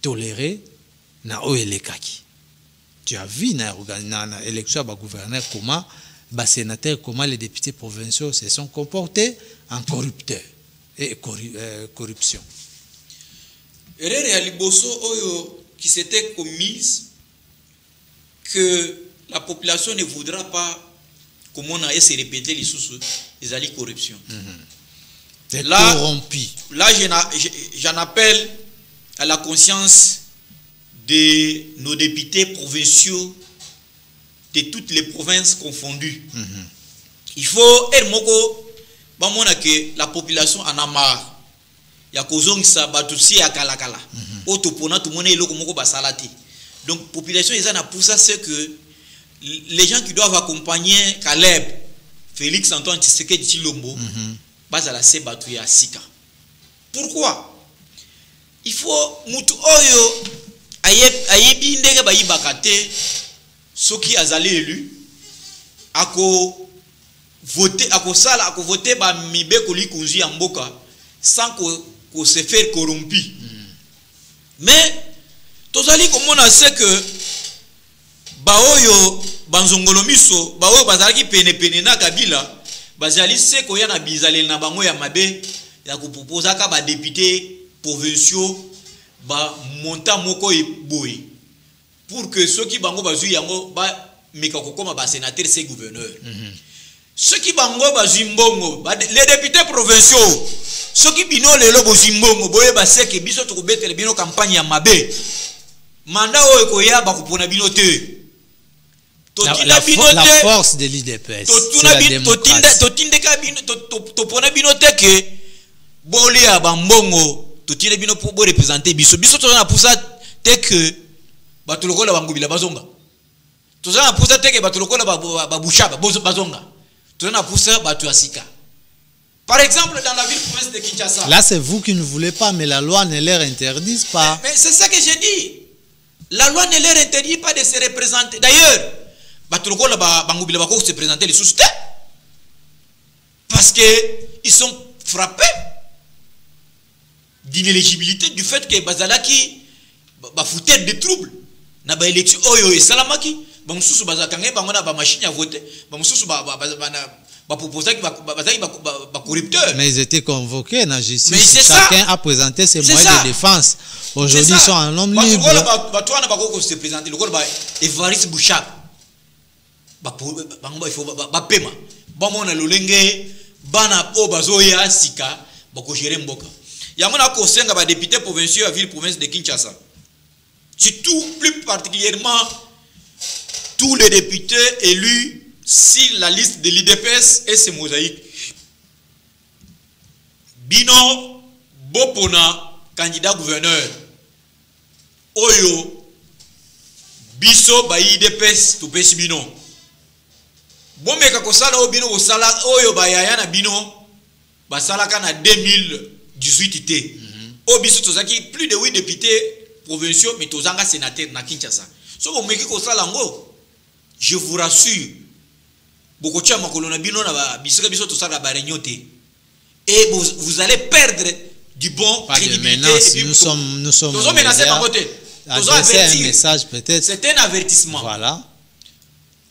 tolérer dans l'Oelekaki? Tu as vu dans l'élection de gouverneur comment, les sénateurs, comment les députés provinciaux se sont comportés en corrupteurs et corruption. Erreur ya liboso oyo qui s'était commise que la population ne voudra pas comment on a se répéter les sous les alliés corruption. Là, corrompu. Là j'en appelle à la conscience de nos députés provinciaux de toutes les provinces confondues. Il faut que la population en a marre. Il y a kozongisa batusi ya kalakala. Otopona tout monde eloko moko basalati. Donc population ils en a pour ça c'est que les gens qui doivent accompagner Caleb, Félix Antoine Tshisekedi Tshilombo, base à la se batu ya sika. Pourquoi? Il faut mutu oyo ayebi ndenge bayibaka te soki azali élu ako voter ba mibeko likunzi ya mboka sans qu'on se faire corrompu. Mais tozali komona c'est que baoyo banzongolo miso baoyo bazalaki pene na Kabila bazali se ko ya na bizaleli na bango ya mabe ya kuproposa ka ba député provinciaux ba monta moko eboy pour que ceux qui bango bazui yango ba meka kokoma ba sénateur c'est gouverneur. Ceux qui bango bazimbongo les députés provinciaux ceux qui bino lelo bozimbongo boye ba seke biso to kobetele bino campagne ya mabe mandat oyo koya ba kupona bino te. La force de l'IDPS, c'est la démocratie. Topona bino te ke boli ya bambongo totile bino pour représenter biso tozana pour ça te que batulokola bangubila bazonga tozana pour ça te que batulokola babushaba bazonga tozana pour ça batu asika. Par exemple dans la ville province de Kinshasa. Là c'est vous qui ne voulez pas mais la loi ne leur interdit pas. Mais c'est ça que j'ai dit. La loi ne leur interdit pas de se représenter. D'ailleurs batulokola bangubila bako se présenter les sous parce que ils sont frappés d'inéligibilité du fait que bazalaki ba foutait des troubles na ba élection oyo et salamaki ba mususu bazakanga bango na ba machine à voter ba mususu ba proposer ki ba corrupteur. Mais ils étaient convoqués na justice, chacun a présenté ses moyens de défense. Aujourd'hui ils sont en homme libre. Ba toi na ba ko se présenter le ba Evariste Bouchard bango il faut ba pema ba mona lolenge bana o bazoya sika ba ko gérer mboka. Yamona kosenga ba député provinciaux à ville province de Kinshasa. Surtout plus particulièrement tous les députés élus sur la liste de l'IDPS et ses mosaïques. Bino Bopona candidat gouverneur. Oyo biso ba IDPS to pesi bino. Bomeka kosala o bino kosala oyo ba yaya na bino basala kana 2018 té. Au biso tozaki plus de 8 députés provinciaux mais tozanga sénateur na Kinshasa. So bomeki kosala ngo, je vous rassure. Boko tia makolo na bino na biso biso tosala ba réunion té. Et vous allez perdre du bon crédibilité. Nous sommes menacés par côté. Un message peut-être. C'est un avertissement. Voilà.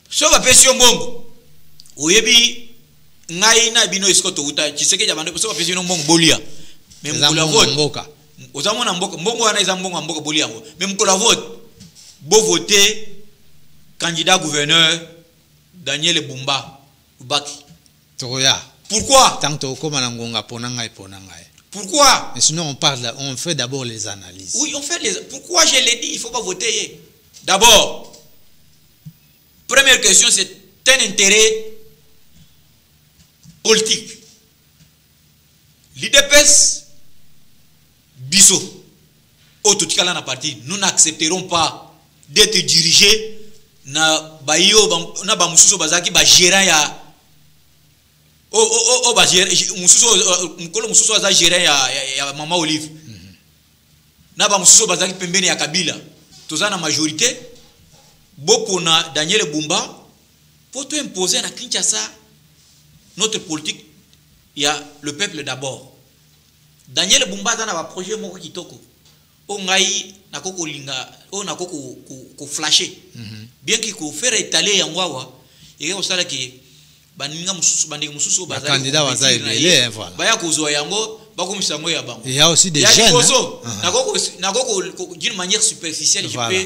So va pesi mbongo. Oyebi ngai na bino iskoto uta Tshisekedi abande so va pesi mbongo bolia. Même pour la vote. Ozamona mbongo wana eza mbongo mboka bolia yango. Même pour la vote. Bo voter candidat gouverneur Daniel Bumba Ubaki. Pourquoi? Tant que Komanangonga Ponanga. Pourquoi? Mais sinon, on fait d'abord les analyses. Oui, on fait les. Pourquoi je l'ai dit, il ne faut pas voter. D'abord, première question, c'est un intérêt politique. L'IDPS, Bisso, Ototikala na parti, nous n'accepterons pas d'être dirigés na bayo na ba mususo bazaki ba gérant ya ba gérant mususo aza gérant ya Mama Olive. Na ba mususo bazaki pembeni ya Kabila. Toza na majorité bopona Daniel Bumba pour te imposer na Kinshasa notre politique. Il y a le peuple d'abord. Daniel Bumba dans un projet moko kitoko. O ngai nakoko linga, o nakoko ko flasher. Bien qu'il ko faire étaler yangoa, et on sala que baninga mususu bandinga mususu bazali. Candidat waza ebele voilà. Baya kozo yango, bakomisa ngo ya bango. Il y a aussi des jeunes. Nakoko d'une manière superficielle, voilà.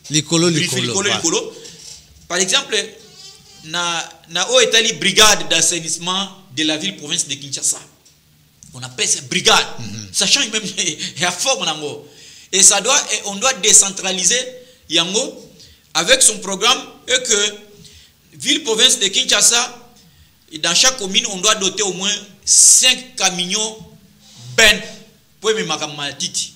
Je peux Likolo. Par exemple, na o etali brigade d'assainissement de la ville province de Kinshasa. On appelle ça brigade. Sachant même il y a forme nango. Et on doit décentraliser yango avec son programme et que ville province de Kinshasa, dans chaque commune on doit doter au moins 5 camions ben pour me makamatiti.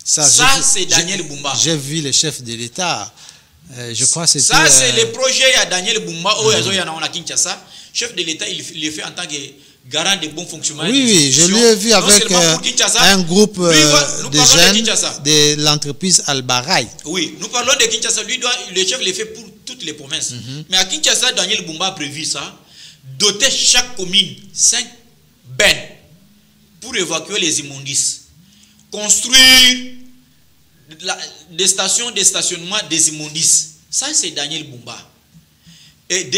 Ça c'est Daniel Bumba. J'ai vu le chef de l'État. Je crois que ça c'est le projet à Daniel Bumba au na Kinshasa. Chef de l'État, il le fait en tant que garant de bon fonctionnement. Oui, je l'ai vu avec un groupe de jeunes de l'entreprise Albaray. Oui, nous parlons de Kinshasa. Le chef le fait pour toutes les provinces. Mais à Kinshasa, Daniel Bumba a prévu ça. Doter chaque commune 5 bennes pour évacuer les immondices. Construire des stations de stationnement des immondices. Ça, c'est Daniel Bumba. Et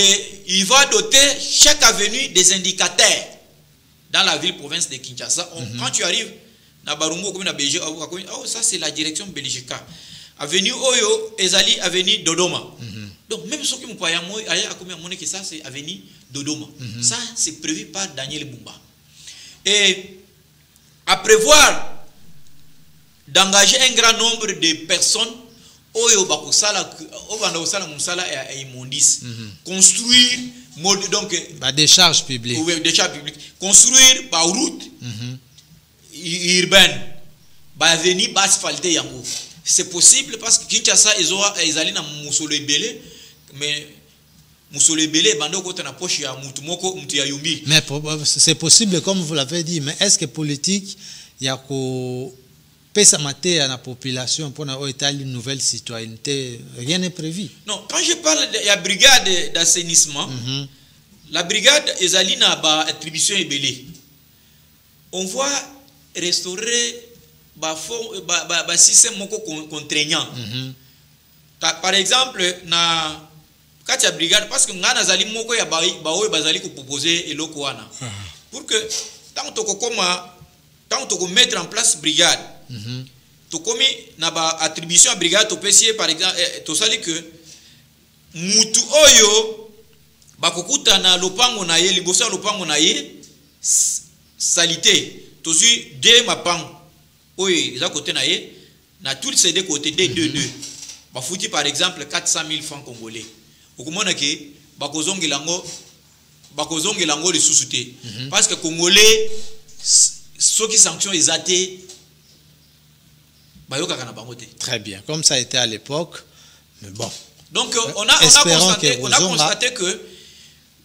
il va doter chaque avenue des indicateurs dans la ville-province de Kinshasa. Quand tu arrives à Barungo, ça c'est la direction Belgique. Avenue Oyo, Ezali, avenue Dodoma. Donc même ceux qui m'ont parlé, que ça c'est avenue Dodoma. Ça c'est prévu par Daniel Bumba. Et à prévoir d'engager un grand nombre de personnes oyo bakosala musala et immondice construire donc des charges publiques construire par route urbaine ba avenue ba asphalter yango c'est possible parce que Kinshasa ezali na musolo ebele mais musolo ebele bando ko na poche ya mutu moko mutu ya yumbi mais c'est possible comme vous l'avez dit mais est-ce que politique ya ko pesa maté à la population pour une nouvelle citoyenneté, rien n'est prévu. Non, quand je parle de la brigade d'assainissement, la brigade Ezalina ba attribution ebele. On va restaurer ba système moko contraignant. Par exemple, na katia brigade parce que ngana zali moko ya ba bazali ko proposer eloko wana. Pour que tant to mettre en place brigade to komi na ba attribution à brigade to pesier par exemple to sali que mutu oyo bakokuta na lopango na ye liboso lopango na ye salité to suis de mapango oyo za côté na ye na tous ces deux côtés deux ba futi par exemple 400 000 francs congolais okomona ke bakozongelango les sous-soutés parce que congolais ceux qui sanctions les athées. Très bien, comme ça a été à l'époque, mais bon. Donc on a constaté que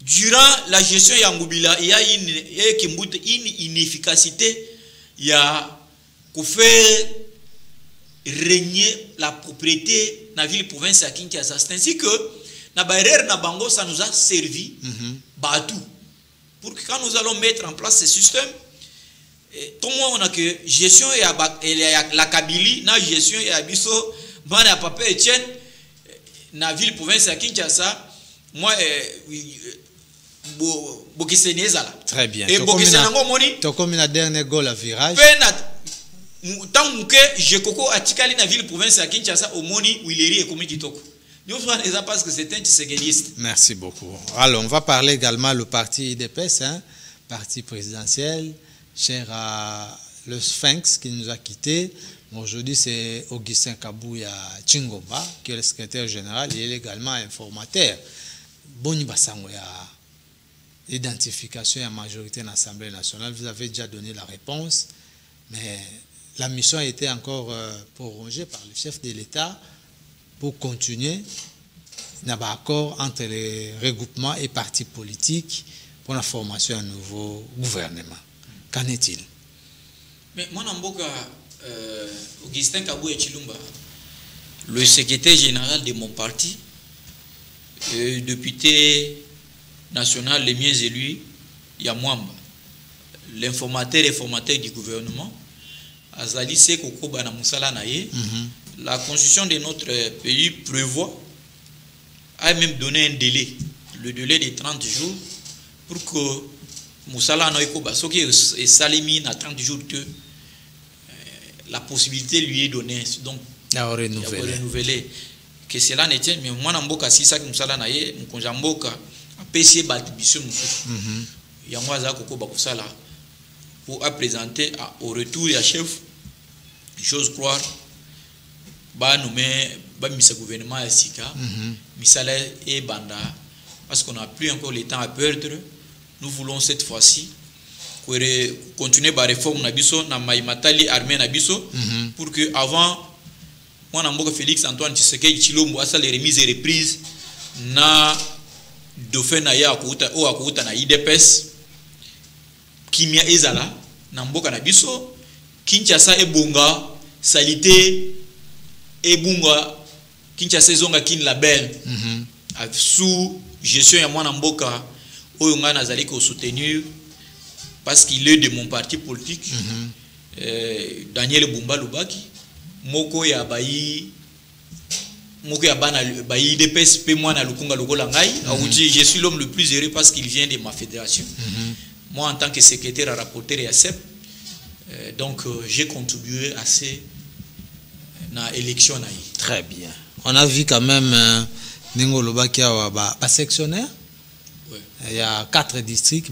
durant la gestion Yangoubila, il y a une inefficacité, il y a qu'on fait régner la propriété dans la ville province à Kinshasa. C'est ainsi que na barrière na bango ça nous a servi batou pour que quand nous allons mettre en place ce système tout le monde a que gestion et la Kabylie na gestion et abisso bana papa Etienne na ville province à Kinshasa moi bokisenezala très bien et bokisenango moni to comme la dernière goal à virage tant que je koko atikali na ville province à Kinshasa au moni Wileri et comme kitoko parce que c'est un tshisekéliste. Merci beaucoup. Alors, on va parler également du parti IDPS, hein, parti présidentiel, cher à le Sphinx qui nous a quittés. Aujourd'hui, c'est Augustin Kabouya Tchingomba, qui est le secrétaire général. Il est également informateur. Boni Basango ya identification et majorité dans l'Assemblée nationale. Vous avez déjà donné la réponse, mais la mission a été encore prolongée par le chef de l'État pour continuer. Il n'y a pas accord entre les regroupements et partis politiques pour la formation d'un nouveau gouvernement. Qu'en est-il? Mais moi, Augustin Kabouya Tchilumba, le secrétaire général de mon parti, député national, les miens élus, Yamwamba, l'informateur et formateur du gouvernement, Azali Sekoko Bana Moussala Naye, la constitution de notre pays prévoit, a même donné un délai, le délai de 30 jours, pour que Moussala Naye, ce qui est salimi à 30 jours, que la possibilité lui est donnée. Donc, il a renouvelé. Que cela ne tienne, mais moi, Namboka, si ça qui Moussala Naye, Mkonjamboka, a payé Batibisson Moussou. Yamwaza Koko Bakusala, pour présenter au retour du chef, j'ose croire, bah nommé bah mis gouvernement à Sika, Misala et Banda, parce qu'on n'a plus encore le temps à perdre. Nous voulons cette fois-ci continuer la réforme Nabiso, na Maïmatali armée Nabiso, pour que avant, moi Namboka Félix Antoine Tshisekedi Tshilombo, ça les remises et reprises na Dauphin na ya akuta na IDPS, Kimia Ezala, Namboka Nabiso, Kinshasa Ebonga, Salité Ebunga, Kinshasa Zonga Kin Label, sous gestion ya mwana mboka, Oyonga Nazali ko soutenir, parce qu'il est de mon parti politique, Daniel Bumba Lubaki, Moko ya Bayi, Moko ya Bana Bayi IDPS, pe moi na Lukunga Lokola Ngai, je suis l'homme le plus heureux parce qu'il vient de ma fédération. Moi, en tant que secrétaire à rapporteur et à CEP, donc j'ai contribué assez à l'élection. Très bien. On a vu quand même Ningo Lobaki a un sectionnaire. Il y a 4 districts.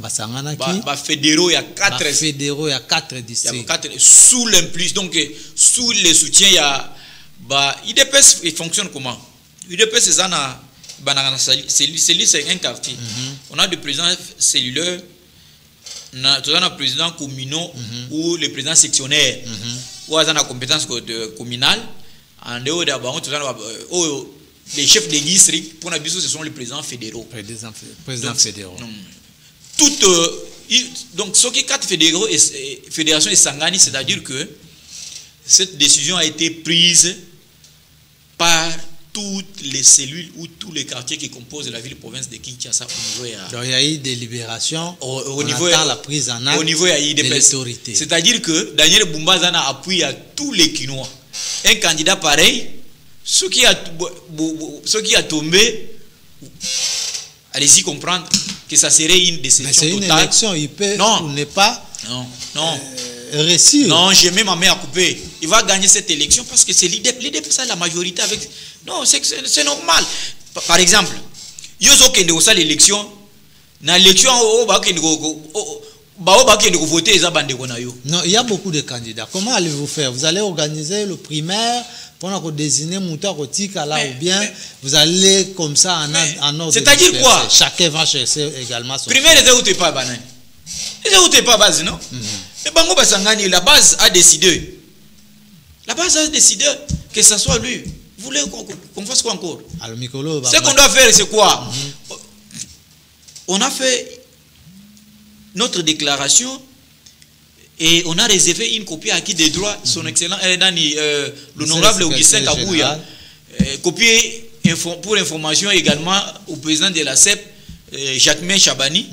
Fédéraux, il y a 4 fédéraux, il y a 4 districts. Sous l'impulsion, donc sous le soutien, il y a IDPS, il fonctionne comment? IDPS, c'est ça, c'est un quartier. On a des présidents cellulaires. Nous avons un président communal ou le président sectionnaire ou a compétence communale. En dehors de les chefs des districts, pour ce sont les présidents fédéraux. Présidents fédéraux. Donc, ce qui est 4 fédéraux et fédération et Sangani, c'est-à-dire que cette décision a été prise par toutes les cellules ou tous les quartiers qui composent la ville-province de Kinshasa au niveau. Donc il y a eu des libérations au niveau de la prise en acte de l'autorité. C'est-à-dire que Daniel Bumbazana appuie à tous les Kinois. Un candidat pareil, ce qui a tombé, allez-y comprendre que ça serait une décision totale. Mais c'est une élection, il peut ou n'est pas réussir. Non, j'ai même ma main à couper. Il va gagner cette élection parce que c'est l'idée ça la majorité avec. Non, c'est normal. Par exemple, il y a l'élection. Dans l'élection, non, il y a beaucoup de candidats. Comment allez-vous faire? Vous allez organiser le primaire pour désigner Moutarotika là ou bien vous allez comme ça en ordre. C'est-à-dire quoi? Chacun va chercher également son. Primaire, les pas banane. Les pas base, non? Mais Bango Basangani, la base a décidé. La base a décidé que ce soit lui. Vous voulez qu'on fasse quoi encore? Ce qu'on doit faire, c'est quoi? On a fait notre déclaration et on a réservé une copie à qui des droits, son excellent l'honorable Augustin Kabouya, copier pour information également au président de la CEP, Jacquemain Chabani,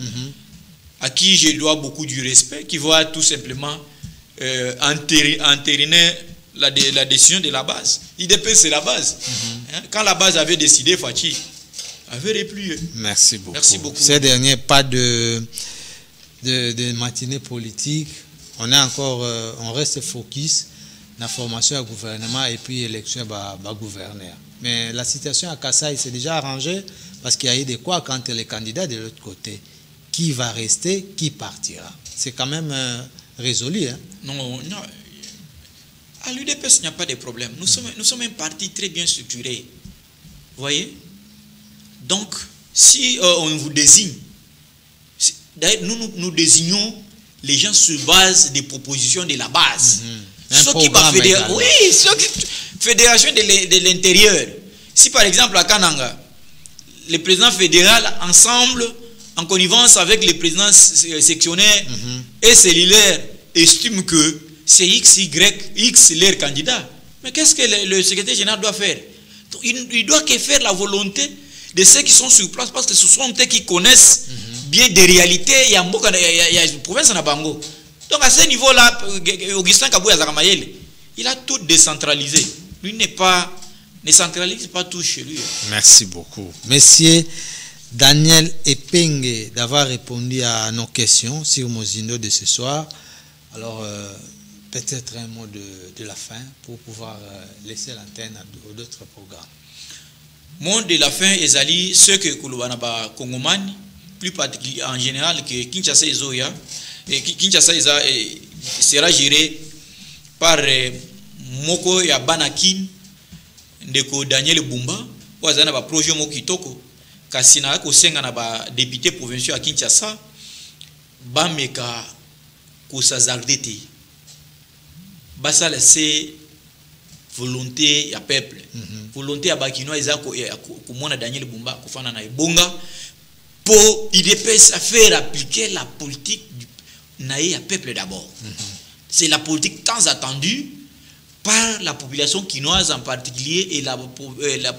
à qui je dois beaucoup du respect, qui va tout simplement entériner la décision de la base. IDP, c'est la base. Quand la base avait décidé, Fachi avait replié. Merci beaucoup. Merci beaucoup. Ces derniers pas de matinée politique, on est encore, on reste focus dans la formation du gouvernement et puis élection du gouverneur. Mais la situation à Kassai s'est déjà arrangée parce qu'il y a eu des quoi quand les candidats de l'autre côté. Qui va rester, qui partira. C'est quand même résolu. Hein? Non. À l'UDPS, il n'y a pas de problème. Nous sommes un parti très bien structuré. Vous voyez? Donc, si on vous désigne, d'ailleurs, nous désignons les gens sur base des propositions de la base. Ce qui va fédérer. Oui, fédération de l'intérieur. Si par exemple à Kananga, le président fédéral, ensemble, en connivence avec les présidents sectionnaires et cellulaires, estiment que c'est X, Y, X leur candidat. Mais qu'est-ce que le secrétaire général doit faire? Donc, il doit que faire la volonté de ceux qui sont sur place, parce que ce sont eux qui connaissent bien des réalités. Il y a une province en Abango. Donc à ce niveau-là, Augustin Kabouya Zakamayele, il a tout décentralisé. Lui ne centralise pas tout chez lui. Merci beaucoup. Monsieur Daniel Epenge d'avoir répondu à nos questions sur Mozindo de ce soir. Alors, peut-être un mot de la fin pour pouvoir laisser l'antenne à d'autres programmes. Mot de la fin, Ezali, ceux que Kouloubanaba Kongomani, plus particulièrement en général, que Kinshasa et Zoya, et Kinshasa sera géré par Moko ya Banakin, Ndeko Daniel Bumba, Wazana ba projet Mokitoko, Kasina ko senga na ba député provincial à Kinshasa, Bameka Kosazardete. Basa laisser volonté ya peuple. Volonté ya bakinois ezako komona Daniel Bumba kofana na ebonga pour IDPS à faire appliquer la politique naïe à peuple d'abord. C'est la politique tant attendue par la population quinoise en particulier et la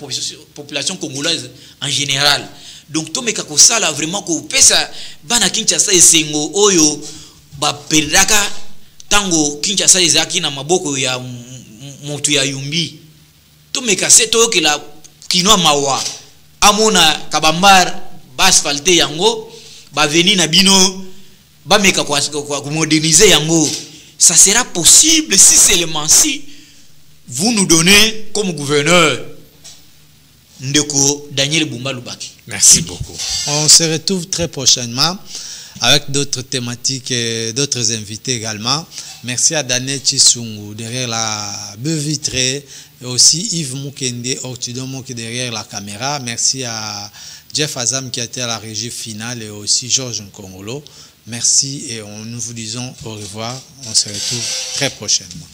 population congolaise en général. Donc to meka ko sala vraiment ko pesa bana Kinshasa esengo oyo ba perdaka tango Kinshasa ezaki na maboko ya motu ya yumbi. To meka seto que la quinoa mawa amona kabambar ba asphalter yango ba veni na bino ba meka ko moderniser yango. Ça sera possible si seulement si vous nous donnez comme gouverneur Ndeko Daniel Bumba Lubaki. Merci beaucoup. On se retrouve très prochainement avec d'autres thématiques et d'autres invités également. Merci à Daniel Chisungu derrière la baie vitrée et aussi Yves Moukende Ortudomo qui est derrière la caméra. Merci à Jeff Azam qui a été à la régie finale et aussi Georges Nkongolo. Merci et nous vous disons au revoir. On se retrouve très prochainement.